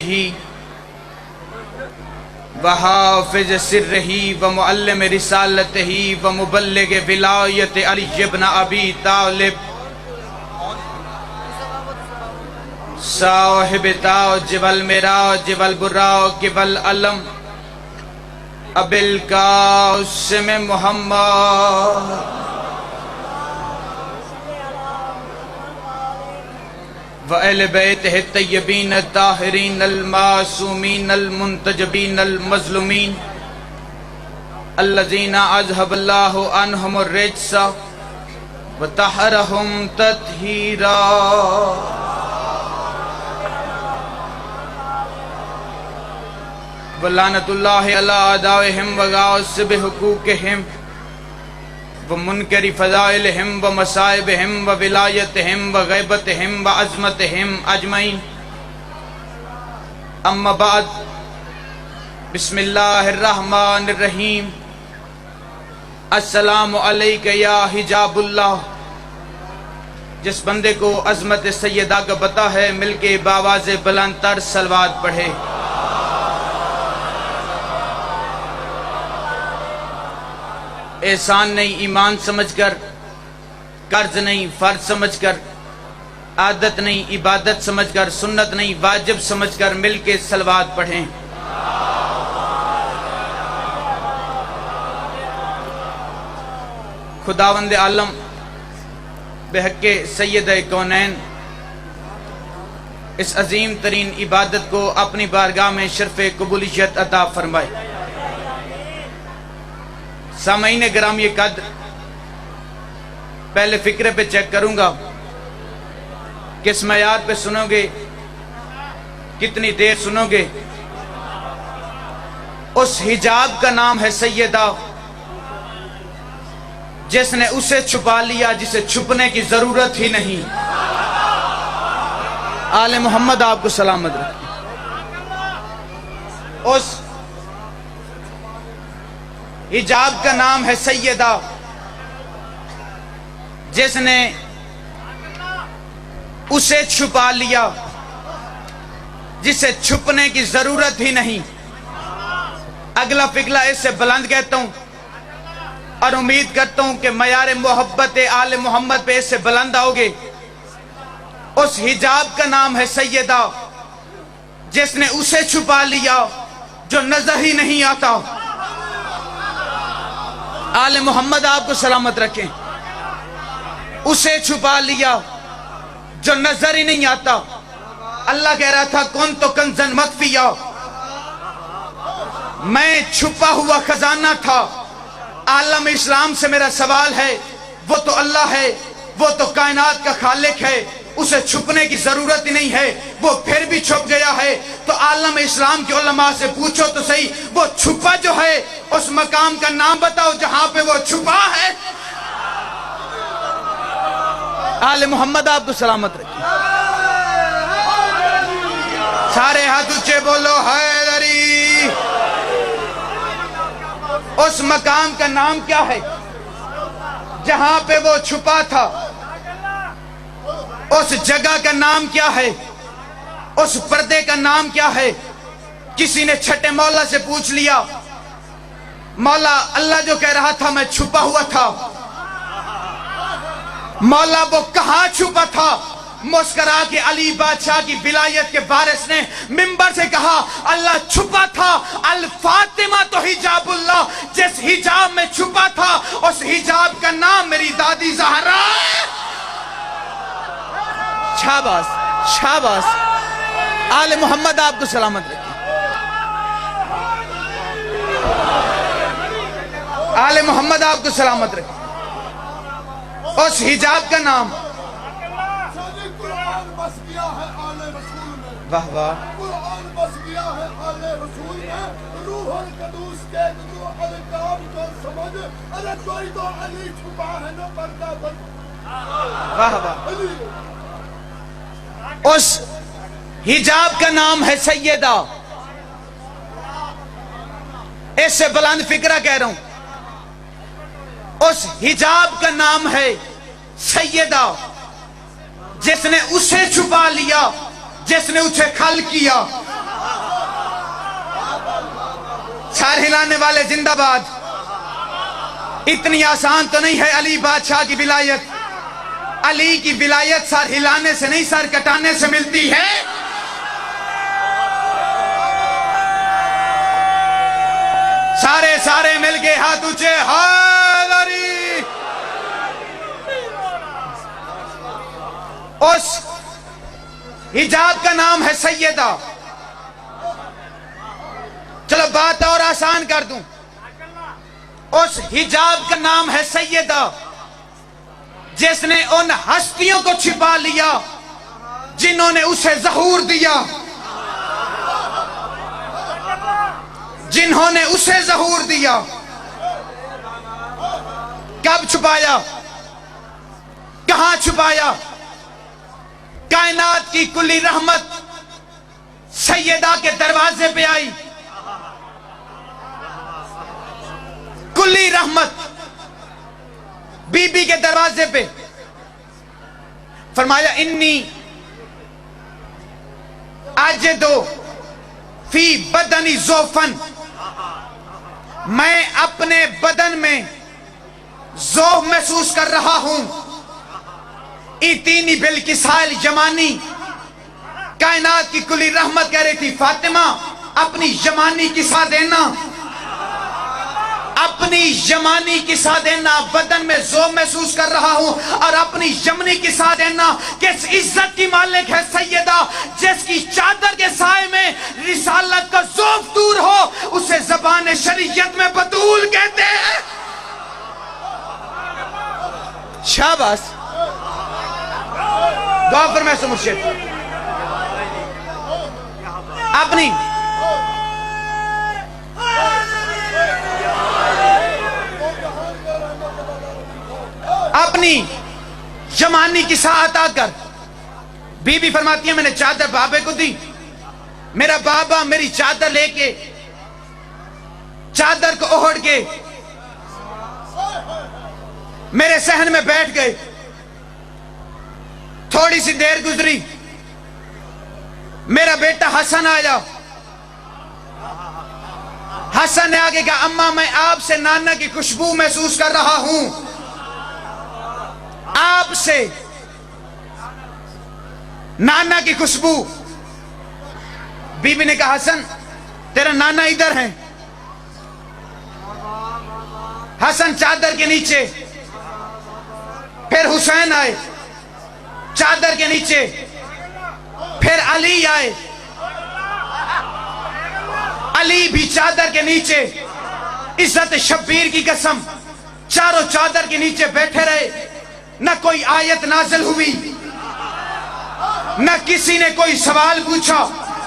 ही व हाफिज सिर्रही व मुअल्लिम रिसालतही व मुबल्लिग विलायत अली इब्न अबी तालिब साहिब ताज वल मिराज वल बुराक वल अलम अबिल कासिम मुहम्मद व अहले बैतिही तय्यबीन ताहिरीन अल मासूमीन अल मुंतजबीन अल मज़लूमीन अल्लज़ीना अज़हबल्लाहु अन्हुम अर्रिज्स व तहरहुम तत्हीरा। व लानतुल्लाहि अला अदाइहिम व गासिबि हुकूकिहिम व मुनकरी फ़ज़ाइलिहिम व मसाइबिहिम व विलायतिहिम व ग़ैबतिहिम व अज़मतिहिम अजमईन। अम्मा बाद, बिस्मिल्लाहिर रहमानिर रहीम। अस्सलामु अलैका या हिजाबुल्लाह। जिस बंदे को अज़मत सैयदा का पता है, मिलके बावाज़े बुलंद तर सलवात पढ़े। एहसान नहीं ईमान समझकर, कर्ज नहीं फर्ज समझकर, आदत नहीं इबादत समझकर, सुन्नत नहीं वाजिब समझकर मिलके सलवात पढ़ें। खुदावंद आलम बेहक़्क़े सैयद कौनैन इस अजीम तरीन इबादत को अपनी बारगाह में शर्फ़ कबूलियत अता फरमाए। सामईन गिरामी कद, पहले फिक्रे पे चेक करूंगा, किस मयार पे सुनोगे, कितनी देर सुनोगे। उस हिजाब का नाम है सैयदा, जिसने उसे छुपा लिया जिसे छुपने की जरूरत ही नहीं। आले मोहम्मद आपको सलामत रखे। उस हिजाब का नाम है सैयदा, जिसने उसे छुपा लिया जिसे छुपने की जरूरत ही नहीं। अगला फिगला इससे बुलंद कहता हूं और उम्मीद करता हूं कि मयार मोहब्बत आले मोहम्मद पे इससे बुलंद आओगे। उस हिजाब का नाम है सैयदा, जिसने उसे छुपा लिया जो नजर ही नहीं आता। आले मोहम्मद आपको सलामत रखें। उसे छुपा लिया जो नजर ही नहीं आता। अल्लाह कह रहा था कौन तो कंजन मख्फिया, मैं छुपा हुआ खजाना था। आलम इस्लाम से मेरा सवाल है, वो तो अल्लाह है, वो तो कायनात का खालिक है, उसे छुपने की जरूरत ही नहीं है, वो फिर भी छुप गया है। तो आलम इस्लाम के उलमा से पूछो तो सही, वो छुपा जो है उस मकाम का नाम बताओ जहां पे वो छुपा है। आले मोहम्मद आपको सलामत रखे। सारे हाथ ऊंचे बोलो हैदरी। उस मकाम का नाम क्या है जहां पे वो छुपा था? उस जगह का नाम क्या है? उस पर्दे का नाम क्या है? किसी ने छठे मौला से पूछ लिया, मौला अल्लाह जो कह रहा था मैं छुपा हुआ था, मौला वो कहां छुपा था? मुस्करा के अली बादशाह की विलायत के वारिस ने मिंबर से कहा अल्लाह छुपा था। अल फातिमा तो हिजाबुल्लाह, जिस हिजाब में छुपा था उस हिजाब का नाम मेरी दादी ज़हरा। शाबाश शाबाश। आले मोहम्मद आपको सलामत रखे। आले मोहम्मद आपको सलामत रखे। उस हिजाब का नाम, वाह वाह, वाह वाह। उस हिजाब का नाम है सैयदा। इससे बुलंद फिक्रा कह रहा हूं। उस हिजाब का नाम है सैयदा, जिसने उसे छुपा लिया, जिसने उसे खल किया। सारे हिलाने वाले जिंदाबाद। इतनी आसान तो नहीं है अली बादशाह की विलायत। अली की विलायत सर हिलाने से नहीं, सर कटाने से मिलती है। सारे सारे मिलके हाथ ऊंचे, हैदरी। उस हिजाब का नाम है सैयदा। चलो बात और आसान कर दूं। उस हिजाब का नाम है सैयदा जिसने उन हस्तियों को छिपा लिया जिन्होंने उसे ज़हूर दिया, जिन्होंने उसे ज़हूर दिया। कब छुपाया, कहां छुपाया? कायनात की कुल्ली रहमत सैयदा के दरवाजे पे आई। कुल्ली रहमत बीबी के दरवाजे पे फरमाया, इन्नी आजिदो फी बदनी ज़ोफन, मैं अपने बदन में ज़ौफ़ महसूस कर रहा हूं। इतीनी बिलकिसाइल जमानी, कायनात की कुली रहमत कह रही थी, फातिमा अपनी जमानी किसा देना, अपनी जमानी किसा देना। बदन में ज़ौफ़ महसूस कर रहा हूं और अपनी जमनी किसा देना। किस इज्जत की मालिक है सैयदा, जिसकी चादर के साए में रिसालत का ज़ौफ़ दूर हो, उसे ज़बान शरीयत में बतूल कहते हैं। शाबाश, दुआ फरमाए सो मुर्शिद। अपनी जमानी की साथ आकर बीबी फरमाती है, मैंने चादर बाबे को दी। मेरा बाबा मेरी चादर लेके, चादर को ओढ़ के मेरे सहन में बैठ गए। थोड़ी सी देर गुजरी, मेरा बेटा हसन आया। हसन ने आगे कहा, अम्मा मैं आपसे नाना की खुशबू महसूस कर रहा हूं, आपसे नाना की खुशबू। बीबी ने कहा, हसन तेरा नाना इधर है। हसन चादर के नीचे, फिर हुसैन आए चादर के नीचे, फिर अली आए, अली भी चादर के नीचे। इज्जत शब्बीर की कसम, चारों चादर के नीचे बैठे रहे। न कोई आयत नाज़िल हुई, न किसी ने कोई सवाल पूछा।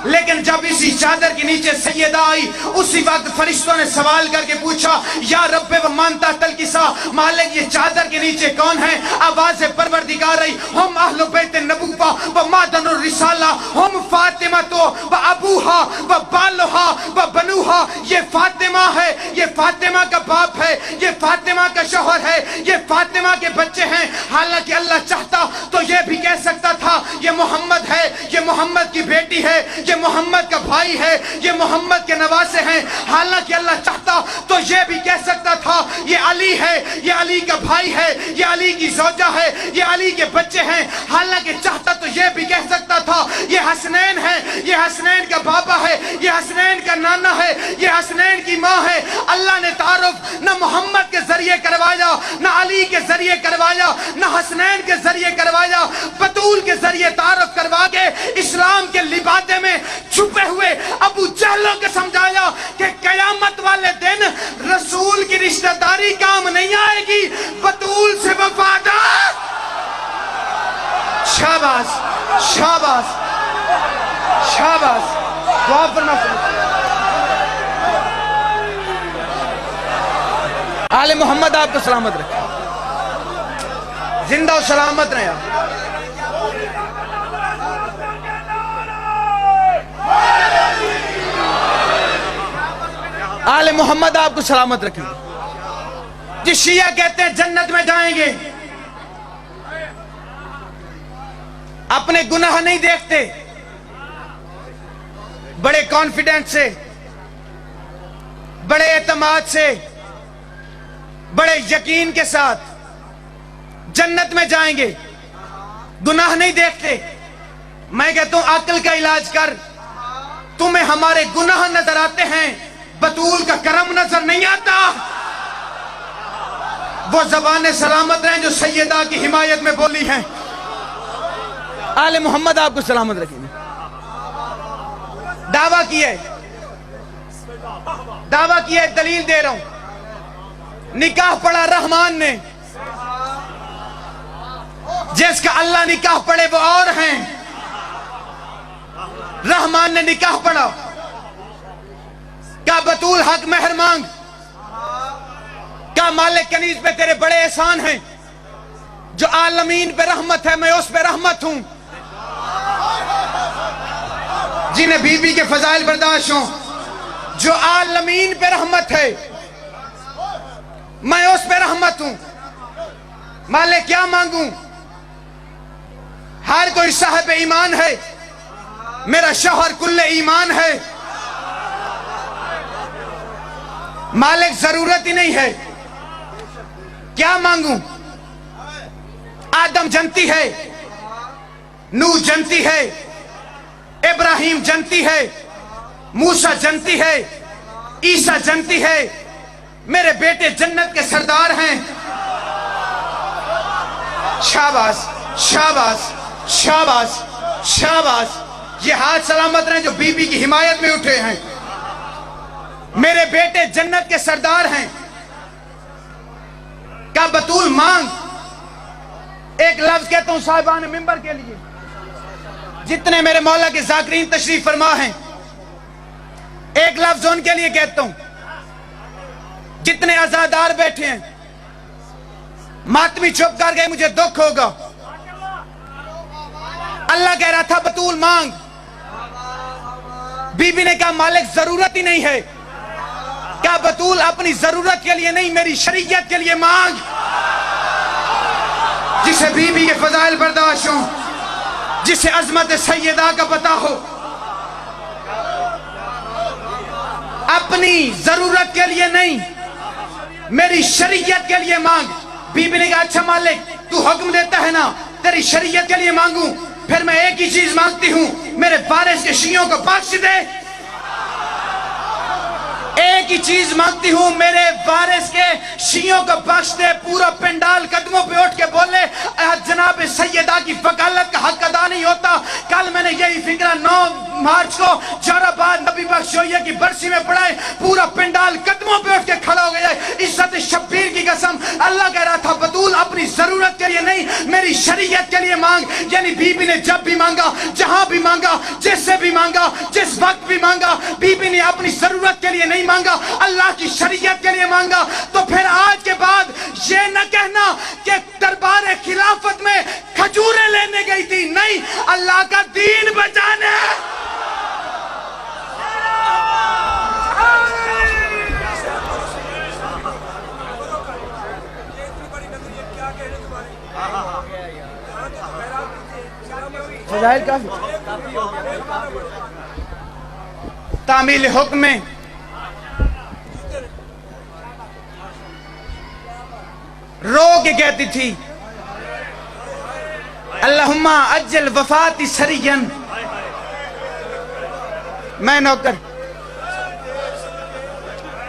लेकिन जब इसी चादर के नीचे सैयदा आई, उसी वक्त फरिश्तों ने सवाल करके पूछा, या रब्बे व मानता तल किसा, मालिक ये चादर के नीचे कौन है? आवाज़ परवरदिगार आई, हम अहले बैत नबूवा व मादनुर रिसाला, हम फातिमा तो व अबूहा व बालहा व बनुहा। ये फातिमा है, ये फातिमा का बाप है, ये फातिमा का शौहर है, ये फातिमा के बच्चे हैं। हालांकि अल्लाह चाहता तो ये भी कह सकता था ये मोहम्मद है, ये मोहम्मद की बेटी है, ये मोहम्मद का भाई है, ये मोहम्मद के नवासे हैं। हालांकि अल्लाह चाहता तो ये भी कह सकता था ये अली है, ये अली का भाई है, ये अली की ज़ौजा है, ये अली के बच्चे हैं। हालांकि चाहता तो ये भी कह सकता था ये हसनैन है, ये हसनैन का बाबा है, ये हसनैन का नाना है, ये हसनैन की माँ है। अल्लाह ने तारुफ न मोहम्मद के जरिए करवाया, न अली के जरिए करवाया, न हसनैन के जरिए करवाया, बतूल के जरिए तारुफ करवा के इस्लाम के लिबादे में छुपे हुए अबू जहलों को समझाया कि कयामत वाले दिन रसूल की रिश्तेदारी काम नहीं आएगी, बतूल से वफादार। शाबाश शाबाश शाबाश। दुआ फरमाओ आले मोहम्मद आपको सलामत रखे, जिंदा और सलामत रहे। आले मोहम्मद आपको सलामत रखे। जिस शिया कहते हैं जन्नत में जाएंगे, अपने गुनाह नहीं देखते, बड़े कॉन्फिडेंस से बड़े एतमाद से, बड़े यकीन के साथ जन्नत में जाएंगे। गुनाह नहीं देखते। मैं कहता हूं अक्ल का इलाज कर। तुम्हें हमारे गुनाह नजर आते हैं, बतूल का करम नजर नहीं आता। वो ज़बान सलामत रहें जो सैयदा की हिमायत में बोली हैं। आले मोहम्मद आपको सलामत रखेंगे। दावा किया है, दलील दे रहा हूं। निकाह पढ़ा रहमान ने, जिसका अल्लाह निकाह पढ़े वो और हैं। रहमान ने निकाह पढ़ा। क्या बतूल हक मेहर मांग? क्या मालिक कनीज पे तेरे बड़े एहसान हैं? जो आलमीन पे रहमत है, मैं उस पे रहमत हूं। जिन्हें बीबी के फजाइल बर्दाश्त हो, जो आलमीन पे रहमत है, मैं उस पे रहमत हूं। मालिक क्या मांगूं? हर कोई साहिब ईमान है, मेरा शौहर कुल्ले ईमान है। मालिक जरूरत ही नहीं है, क्या मांगूं? आदम जनती है, नूह जनती है, इब्राहिम जनती है, मूसा जनती है, ईसा जनती है। मेरे बेटे जन्नत के सरदार हैं। शाबाश शाबाश शाबाश शाबाश। ये हाथ सलामत रहे जो बीबी की हिमायत में उठे हैं। मेरे बेटे जन्नत के सरदार हैं। क्या बतूल मांग? एक लफ्ज कहता हूं साहिबान मिंबर के लिए, जितने मेरे मौला के जाकरीन तशरीफ फरमा हैं, एक लफ्ज उनके लिए कहता हूं। जितने आजादार बैठे हैं, मातमी चुप कर गए, मुझे दुख होगा। अल्लाह कह रहा था बतूल मांग। बीबी ने कहा मालिक जरूरत ही नहीं है। क्या बतूल अपनी जरूरत के लिए नहीं, मेरी शरीयत के लिए मांग। जिसे बीबी के फजाइल बर्दाश्त हो, जिसे अजमत सैयदा का पता हो, अपनी जरूरत के लिए नहीं, मेरी शरीयत के लिए मांग। बीबी ने कहा अच्छा मालिक तू हुक्म देता है ना, तेरी शरीयत के लिए मांगू। फिर मैं एक ही चीज मांगती हूं, मेरे वारिस के शियों को बख्श दे। एक ही चीज मांगती हूं, मेरे वारिस के शियों को बख्श दे। पूरा पिंडाल कदमों पे उठ के बोले जनाब सैयदा की वकालत का हक अदा नहीं होता। कल मैंने यही फिक्रा 9 मार्च को जोराबाद नबी बख्शोइया की बरसी में पढ़ाए। पूरा पिंडाल कदमों पे उठ के खड़ा हो गया। इज्जत शब्बीर की कसम, अल्लाह कह रहा था बतूल अपनी जरूरत के लिए नहीं, मेरी शरीयत के लिए मांग। यानी बीबी ने जब भी मांगा, जहां भी मांगा, जिससे भी मांगा, जिस वक्त भी मांगा, बीबी ने अपनी जरूरत के लिए नहीं मांगा, अल्लाह की शरीयत के लिए मांगा। तो फिर आज के बाद ये न कहना कि दरबार खिलाफत में खजूरें लेने गई थी। नहीं, अल्लाह का दीन बचाने। तामील हुक्म में रो के कहती थी अल्लाहुम्मा अज्जल वफाती सरियन। मैं नौकर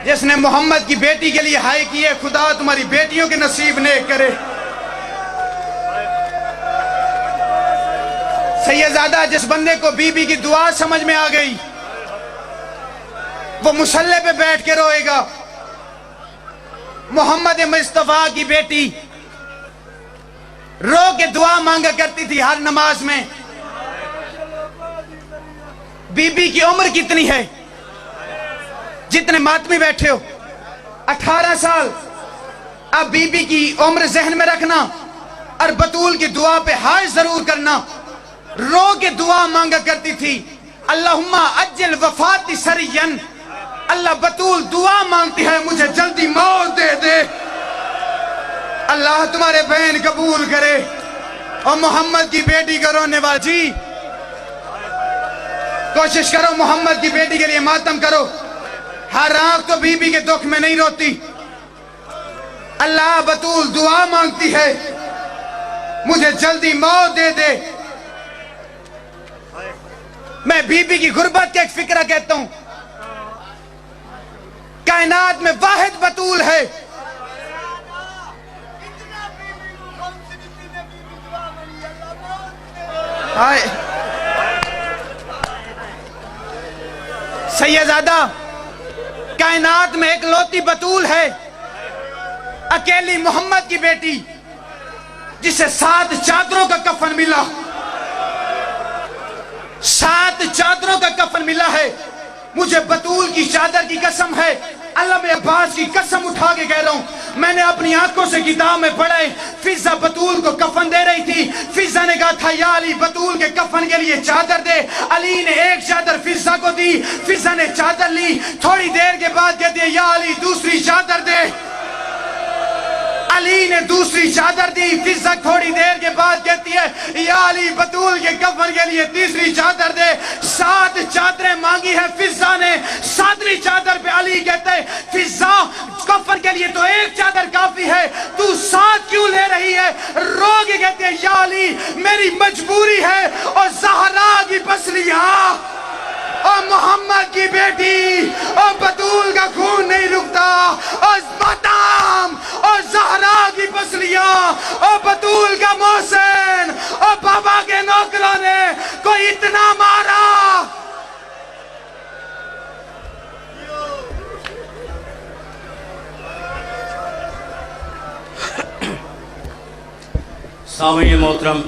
जिसने मोहम्मद की बेटी के लिए हाय किए, खुदा तुम्हारी बेटियों के नसीब नेक करे। सैयदजादा जिस बंदे को बीबी की दुआ समझ में आ गई, वो मुसल्ले पे बैठ के रोएगा। मोहम्मद मुस्तफा की बेटी रो के दुआ मांगा करती थी हर नमाज में। बीबी की उम्र कितनी है? जितने मातमी बैठे हो 18 साल। अब बीबी की उम्र जहन में रखना और बतूल की दुआ पे हाय जरूर करना। रो के दुआ मांगा करती थी अल्लाहुम्मा अज्जल वफाती सरियन। अल्लाह बतूल दुआ मांगती है मुझे जल्दी मौत दे दे। अल्लाह तुम्हारे बहन कबूल करे। और मोहम्मद की बेटी को रोने वाली, कोशिश करो मोहम्मद की बेटी के लिए मातम करो। हर आंख तो बीबी के दुख में नहीं रोती। अल्लाह बतूल दुआ मांगती है, मुझे जल्दी मौत दे दे। मैं बीबी की गुर्बत का एक फिक्रा कहता हूं। कायनात में वाहिद बतूल है। हाय सैयदादा, कायनात में एक लौती बतूल है, अकेली मोहम्मद की बेटी, जिसे 7 चादरों का कफन मिला। 7 चादरों का कफन मिला है। मुझे बतूल की चादर की कसम है, अल्लाह में अब्बास की कसम उठा के कह रहा हूं, मैंने अपनी आंखों से किताब में पढ़ा है। फिजा बतूल को कफन दे रही थी। फिजा ने कहा था, या अली बतूल के कफन के लिए चादर दे। अली ने एक चादर फिजा को दी, फिजा ने चादर ली। थोड़ी देर के बाद कहती है, या अली दूसरी चादर दे। अली ने दूसरी चादर दी। फिजा थोड़ी देर के बाद कहती है, या अली बतूल के कफन के लिए तीसरी चादर दे। 7 चादरें मांगी है फिजा ने। 7वीं चादर पे अली कहते हैं, फिजा कफन के लिए तो एक चादर काफी है, तू 7 क्यों ले रही है? रो के कहते हैं, या अली मेरी मजबूरी है। और ज़हरा की पसलियां और मोहम्मद की बेटी और बतूल का खून नहीं रुकता। और मताम और ज़हरा की पसलियां और बतूल का मोहसिन और बाबा के नौकरों ने कोई इतना मारा। सामईन मोहतरम,